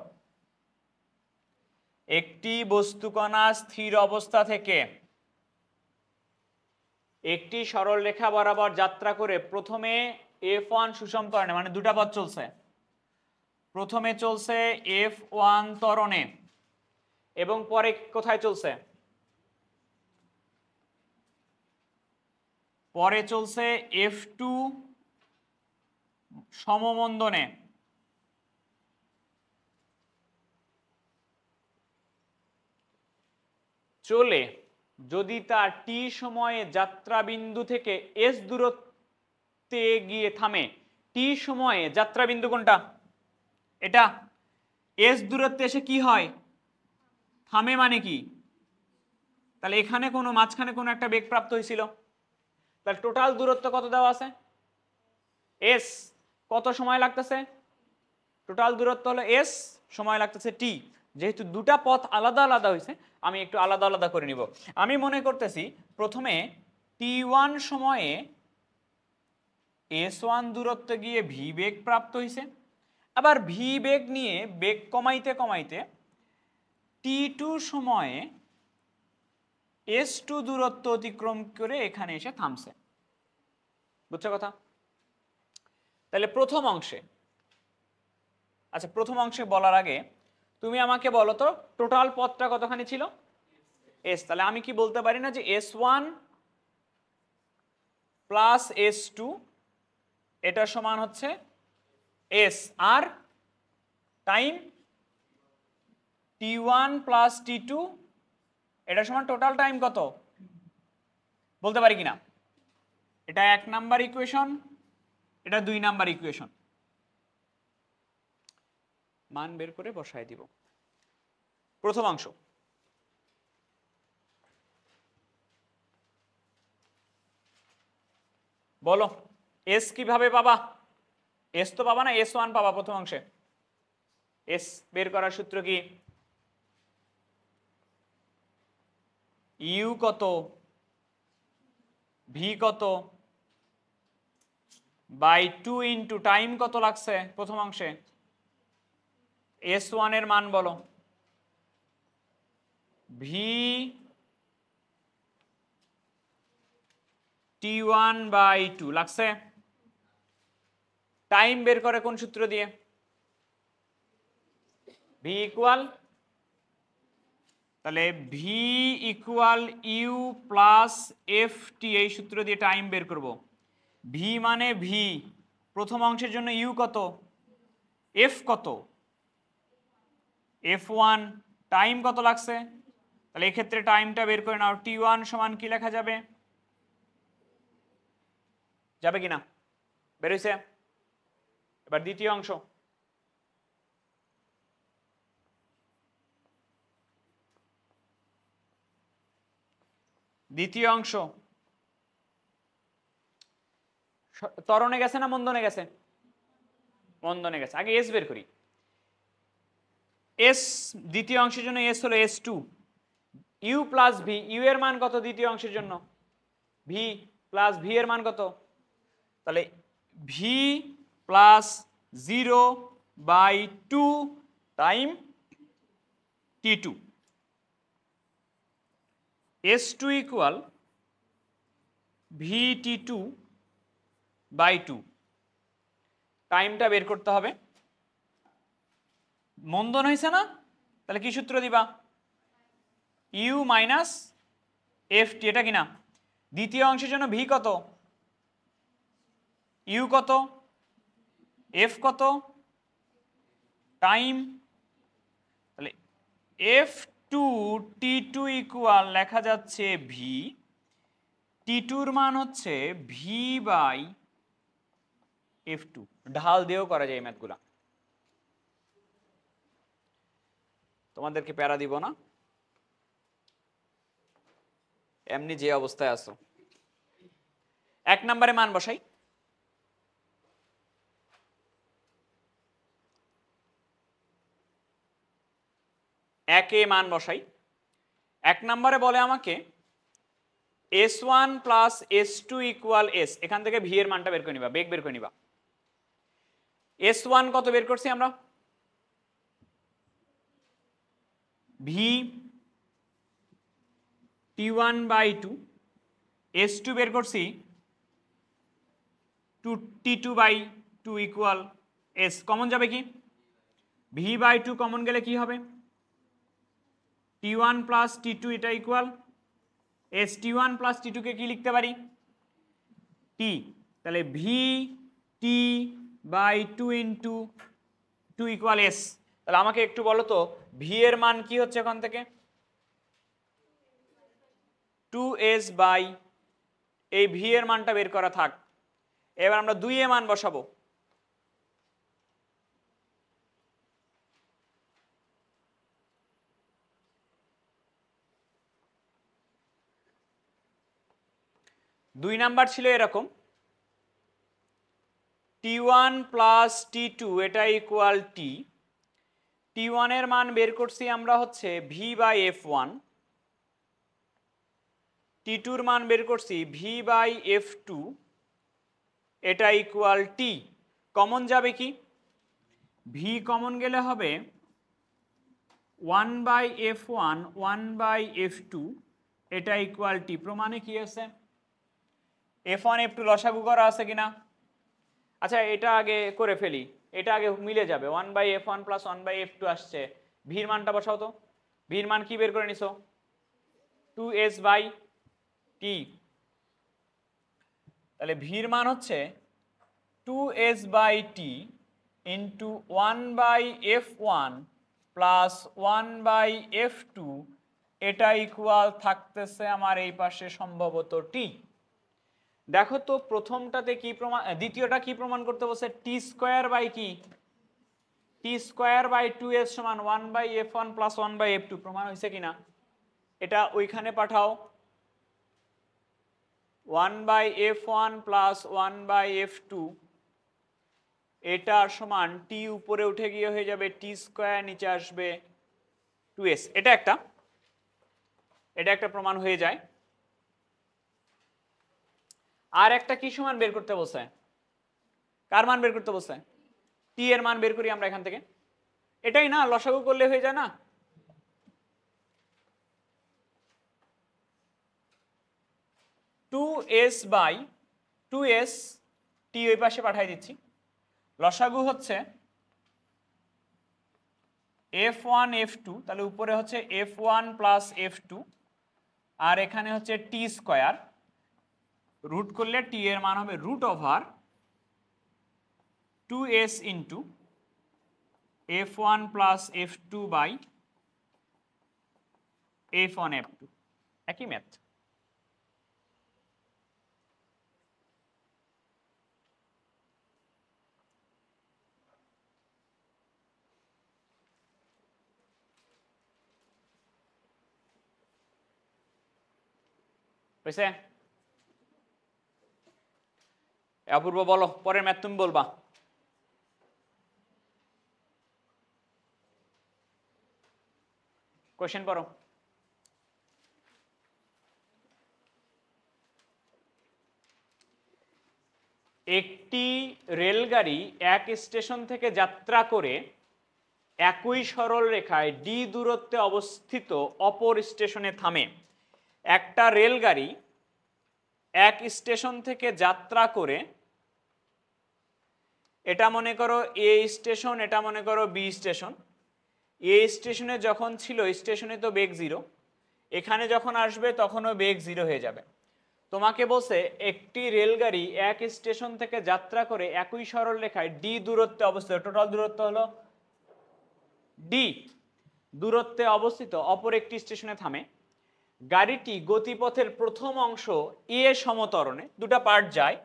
একটি বস্তুকণা স্থির অবস্থা থেকে একটি সরল রেখা বরাবর যাত্রা করে প্রথমে F1 সুষম ত্বরণে, মানে দুটা পথ চলছে, প্রথমে চলছে F1 ত্বরণে এবং পরে কোথায় চলছে? পরে চলছে F2 সমমন্দনে। চলে যদি তার t সময়ে যাত্রা বিন্দু থেকে s দূরত্বে গিয়ে থামে, t সময়ে যাত্রা বিন্দু কোনটা? এটা। s দূরত্বে এসে কি হয়? থামে, মানে কি? তাহলে এখানে কোনো মাঝখানে কোনো একটা বেগ প্রাপ্ত হয়েছিল, তাহলে টোটাল দূরত্ব কত দেওয়া আছে? s। কত সময় লাগতেছে? টোটাল দূরত্ব হলো s, সময় লাগতেছে t। যেহেতু দুটা পথ আলাদা আলাদা হয়েছে, আমি একটু আলাদা আলাদা করে নিব। আমি মনে করতেছি প্রথমে t1 সময়ে s1 দূরত্বে গিয়ে v বেগ প্রাপ্ত হয়েছে, আবার v বেগ নিয়ে বেগ কমাইতে কমাইতে t2 সময়ে s2 দূরত্ব অতিক্রম করে এখানে এসে থামছে। বুঝছো কথা? তাহলে প্রথম অংশে, আচ্ছা প্রথম অংশে বলার আগে তুমি আমাকে বলো তো টোটাল পথটা কতখানি ছিল? s। তাহলে আমি কি বলতে পারি না যে s1 প্লাস s2 এটা সমান হচ্ছে s, আর টাইম t1 প্লাস t2 এটা সমান টোটাল টাইম কত? বলতে পারি কিনা? এটা 1 নাম্বার ইকুয়েশন, এটা 2 নাম্বার ইকুয়েশন। মান বের করে বসায় দিব। প্রথম অংশ, বলো s কিভাবে পাবা? s তো পাবা না, s1 পাবা প্রথম অংশে। s বের করার সূত্র কি? ইউ কত, ভি কত, বাই 2 ইন্টু টাইম কত লাগছে প্রথম অংশে, S1 এর মান বলো, ভি T1 বাই 2 লাগছে। টাইম বের করে কোন সূত্র দিয়ে, ভি ইকুয়াল, তাহলে V equal U plus F T, এই সূত্র দিয়ে টাইম বের করব। ভি মানে ভি, প্রথম অংশের জন্য ইউ কত, এফ কত, F1, টাইম কত লাগছে, তাহলে এক্ষেত্রে টাইমটা বের করে নাও। T1 সমান কি লেখা যাবে, যাবে কিনা, বের হইছে। এবার দ্বিতীয় অংশ, দ্বিতীয় অংশ ত্বরণে গেছে না মন্দনে গেছে, মন্দনে গেছে। আগে এস বের করি। এস দ্বিতীয় অংশের জন্য এস হলো S2, you plus V, you এর মান কত দ্বিতীয় অংশের জন্য, ভি প্লাস ভি এর মান কত, তাহলে V plus 0/2 time T2, S2 equal VT2/2। টাইমটা বের করতে হবে, মন্দন হয়েছে না, তাহলে কি সূত্র দিবা, ইউ মাইনাস এফ টি, এটা কিনা। দ্বিতীয় অংশের জন্য ভি কত, ইউ কত, এফ কত, টাইম, তাহলে F2 T2 ইকুয়াল লেখা যাচ্ছে ভি, T2 এর মান হচ্ছে ভি বাই F2। ঢাল দিয়েও করা যায় ম্যাথগুলা, তোমাদেরকে প্যারা দিব না, এমনি যে অবস্থায় আছো। এক নম্বরে মান বসাই, একে মান বসাই। এক নম্বরে বলে আমাকে S1 plus S2 equal S, এখান থেকে ভি এর মানটা বের করে নিবা, বেগ বের করে নিবা। S1 কত বের করছি আমরা, ভি T1/2, S2 বের করছি T2/2 ইকুয়াল S, কমন যাবে কি, V/2 কমন গেলে কি হবে, T1 প্লাস T2 এটা equal S, T1 plus T2 কে কি লিখতে পারি, T, তাহলে VT/2 ইন্টু 2 ইকুয়াল S। তাহলে আমাকে একটু বলো তো ভি এর মান কি হচ্ছে এখান থেকে, 2S বাই, এই ভি এর মানটা বের করা থাক। এবার আমরা 2 এ মান বসাবো, দুই নাম্বার ছিল এরকম, T1 প্লাস T2 এটা ইকুয়াল T, T1 এর মান বের করছি আমরা হচ্ছে V/F1, T2 এর মান বের করছি V/F2, এটা ইকুয়াল T। কমন যাবে কি, V কমন গেলে হবে 1/F1 1/F2, এটা ইকুয়াল T। প্রমাণে কি আছে, F1 F2 লসাগু করা আছে কিনা, আচ্ছা এটা আগে করে ফেলি, এটা আগে মিলে যাবে, 1/F1 প্লাস 1/F2 আসছে। ভির মানটা বসাও তো, ভির মান কি বের করে নিছো, 2S/T, তাহলে ভির মান হচ্ছে 2S/T into 1/F1 plus 1/F2, এটা ইকুয়াল থাকতেছে আমার এই পাশে সম্ভবত T। দেখো তো প্রথমটাতে কি প্রমাণ, দ্বিতীয়টা কি প্রমাণ করতে বলছে, T² বাই কি, T²/2S সমান 1/F1 প্লাস 1/F2, প্রমাণ হয়েছে কিনা, এটা ওইখানে পাঠাও, 1/F1 প্লাস 1/F2, এটার সমান T উপরে উঠে গিয়ে হয়ে যাবে T², নিচে আসবে 2S, এটা একটা। এটা একটা প্রমাণ হয়ে যায়। আর একটা কি সমান বের করতে বলছে? কার মান বের করতে বলছে? টি এর মান বের করি আমরা এখান থেকে। এটাই না, লসাগু করলে হয়ে যায় না? Two s by two s, t ওই পাশে পাঠিয়ে দিচ্ছি। লসাগু হচ্ছে f1 f2, তাহলে উপরে হচ্ছে f1 প্লাস f2, আর এখানে হচ্ছে টি স্কোয়ার। রুট করলে টি এর মান হবে root over 2s into f1 plus f2 by f1 f2। একই ম্যাথ। বুঝছে? অপূর্ব বলো, পরের ম্যাথ তুমি বলবা। কোশ্চেন পড়ো। একটি রেলগাড়ি এক স্টেশন থেকে যাত্রা করে একই সরল রেখায় ডি দূরত্বে অবস্থিত অপর স্টেশনে থামে। একটা রেলগাড়ি এক স্টেশন থেকে যাত্রা করে, এটা মনে করো এ স্টেশন, এটা মনে করো বি স্টেশন। এ স্টেশনে যখন ছিল, স্টেশনে তো বেগ 0, এখানে যখন আসবে তখনও বেগ 0 হয়ে যাবে। তোমাকে বলছে একটি রেলগাড়ি এক স্টেশন থেকে যাত্রা করে একই সরল রেখায় ডি দূরত্বে অবস্থিত, টোটাল দূরত্ব হলো ডি দূরত্বে অবস্থিত অপর একটি স্টেশনে থামে। গাড়িটি গতিপথের প্রথম অংশ এ সমতরণে, দুটা পার্ট যায়,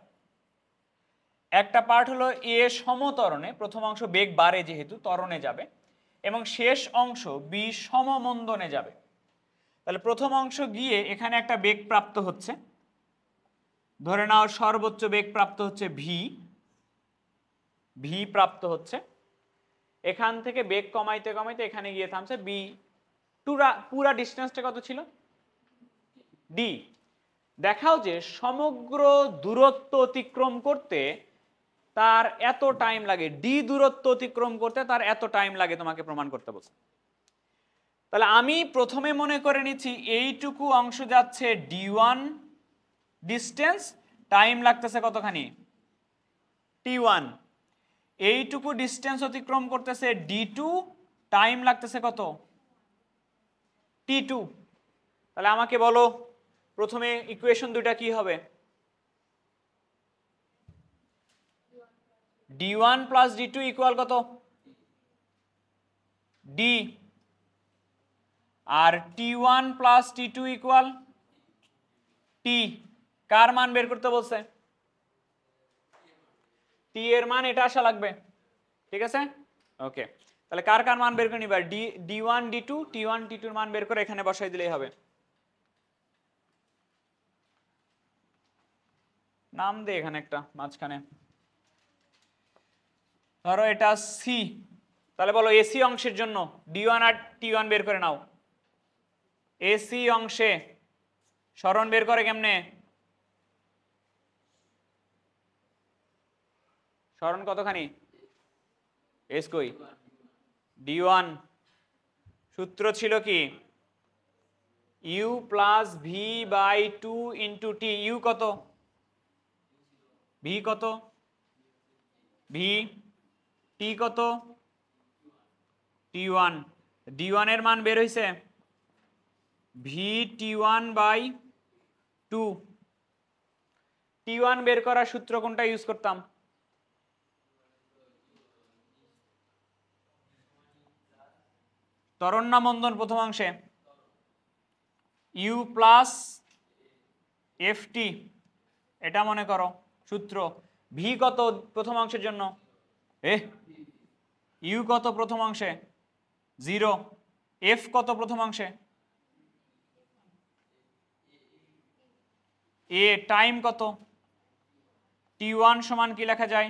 একটা পার্ট হলো এ সমতরণে, প্রথম অংশ বেগ বাড়ে যেহেতু ত্বরণে যাবে, এবং শেষ অংশ বি সমমন্দনে যাবে। তাহলে প্রথম অংশ গিয়ে এখানে একটা বেগ প্রাপ্ত হচ্ছে, ধরে নাও সর্বোচ্চ বেগ প্রাপ্ত হচ্ছে ভি প্রাপ্ত হচ্ছে। এখান থেকে বেগ কমাইতে কমাইতে এখানে গিয়ে থামছে বি। পুরা ডিস্টেন্সটা কত ছিল? ডি। দেখাও যে সমগ্র দূরত্ব অতিক্রম করতে তার এত টাইম লাগে, ডি দূরত্ব অতিক্রম করতে তার এত টাইম লাগে, তোমাকে প্রমাণ করতে বলছে। তাহলে আমি প্রথমে মনে করে নিচ্ছি এইটুকু অংশ যাচ্ছে d1 ডিস্টেন্স, টাইম লাগতেছে কতখানি? t1। এইটুকু ডিস্টেন্স অতিক্রম করতেছে d2, টাইম লাগতেছে কত? t2। তাহলে আমাকে বলো প্রথমে ইকুয়েশন দুটা কি হবে? d1 প্লাস d2 ইকুয়াল কত? d। আর t1 plus t2 equal t। কার মান বের করতে বলছে? t এর মান এটা আসা লাগবে, ঠিক আছে? ওকে, তাহলে কার কার মান বের করে নিবা? d1 d2, t1 t2 এর মান বের করে এখানে বসাই দিলেই হবে। নাম দে এখানে একটা মাঝখানে, ধরো এটা সি। তাহলে বলো এসি অংশের জন্য d1 আর t1 বের করে নাও। এসি অংশে সরণ বের করে কেমনে? সরণ কতখানি? এস কই? d1। সূত্র ছিল কি? U plus V by 2 into T. U কত? ভি কত? ভি। টি কত? t1। d1 এর মান বের হইছে ভি t1 বাই 2। t1 বের করার সূত্র কোনটা ইউজ করতাম? ত্বরণ না মন্দন প্রথম অংশে? ইউ প্লাস এফ টি, এটা মনে করো সূত্র। ভি কত প্রথম অংশের জন্য? ইউ কত প্রথম অংশে? 0। এফ কত প্রথম অংশে? এ। টাইম কত? t1 সমান কি লেখা যায়?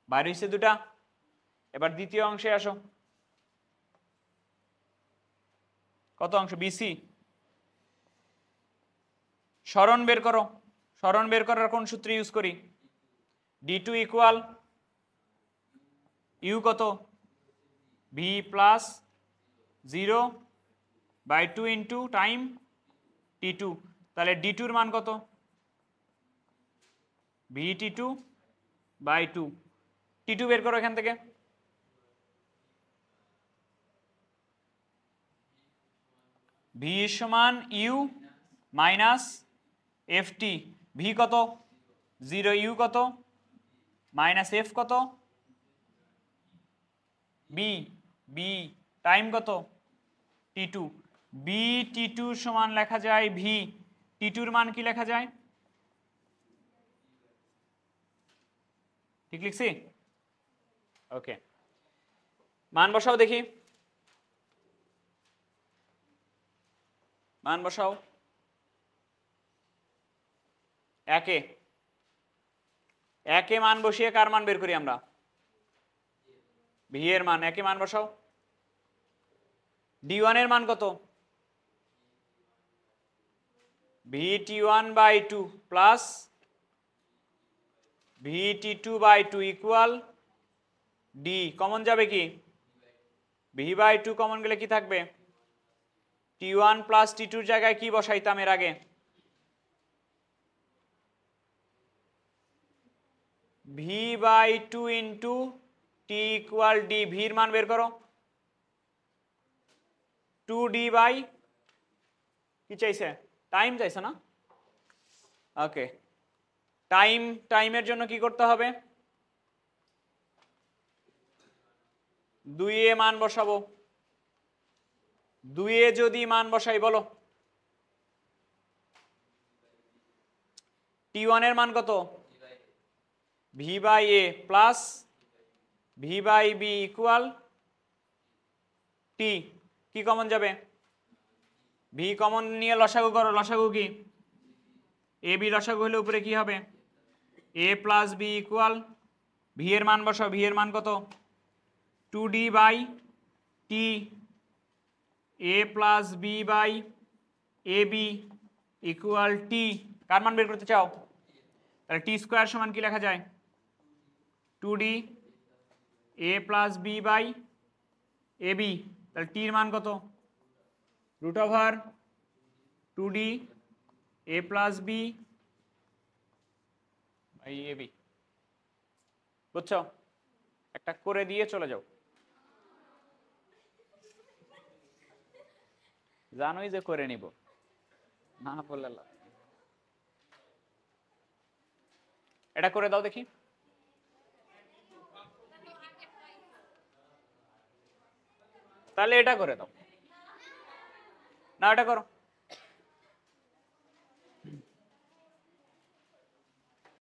বাইরে হইছে দুটা। এবার দ্বিতীয় অংশে আসো, কত অংশ বিসি। সরণ বের করো, সরণ বের করার কোন সূত্র ইউজ করি? d2 ইকুয়াল ইউ কত V plus 0/2 into time t2। তাহলে d2 এর মান কত? vt2/2। t2 বের করো এখান থেকে। v সমান ইউ মাইনাস ft। ভি কত 0, ইউ কত মাইনাস এফ কত বি, বি টাইম কত t2। বি t2 সমান লেখা যায় ভি, t2 এর মান কি লেখা যায়? ঠিক লিখছি? ওকে, মান বসাও দেখি, মান বসাও। একে মান বসিয়ে কার মান বের করি আমরা? ভি এর মান। একে মান বসাও। d1 এর মান কত? vt1/2 plus vt2/2 equal D. Common যাবে কি? v/2 কমন গেলে কি থাকবে? t1 প্লাস t2 জায়গায় কি বসাইতাম এর আগে? v/2 into T equal D. ভির মান বের করো। 2d বাই কি চাইছে? টাইম চাইছে না? ওকে, টাইমের জন্য কি করতে হবে? 2 এ মান বসাবো। 2 এ যদি মান বসাই বলো t1 এর মান কত? v/a প্লাস v/b ইকুয়াল টি। কি কমন যাবে? ভি কমন নিয়ে লসাগু করো। লসাগু কি? এ বি লসাগু হলে উপরে কি হবে? A plus b equal v এর মান বসাও। ভি এর মান কত? 2d by t a plus B by A b equal t. কার মান বের করতে চাও? তাহলে টি স্কোয়ার সমান কি লেখা যায়? 2d A plus B by A B. তাহলে টির মান কত? √2d A plus B by A B. বুঝছো? একটা করে দিয়ে চলে যাও। জানোই যে করে নিব, না বললে লাভ। এটা করে দাও দেখি। তাহলে এটা করে দাও না, এটা করো।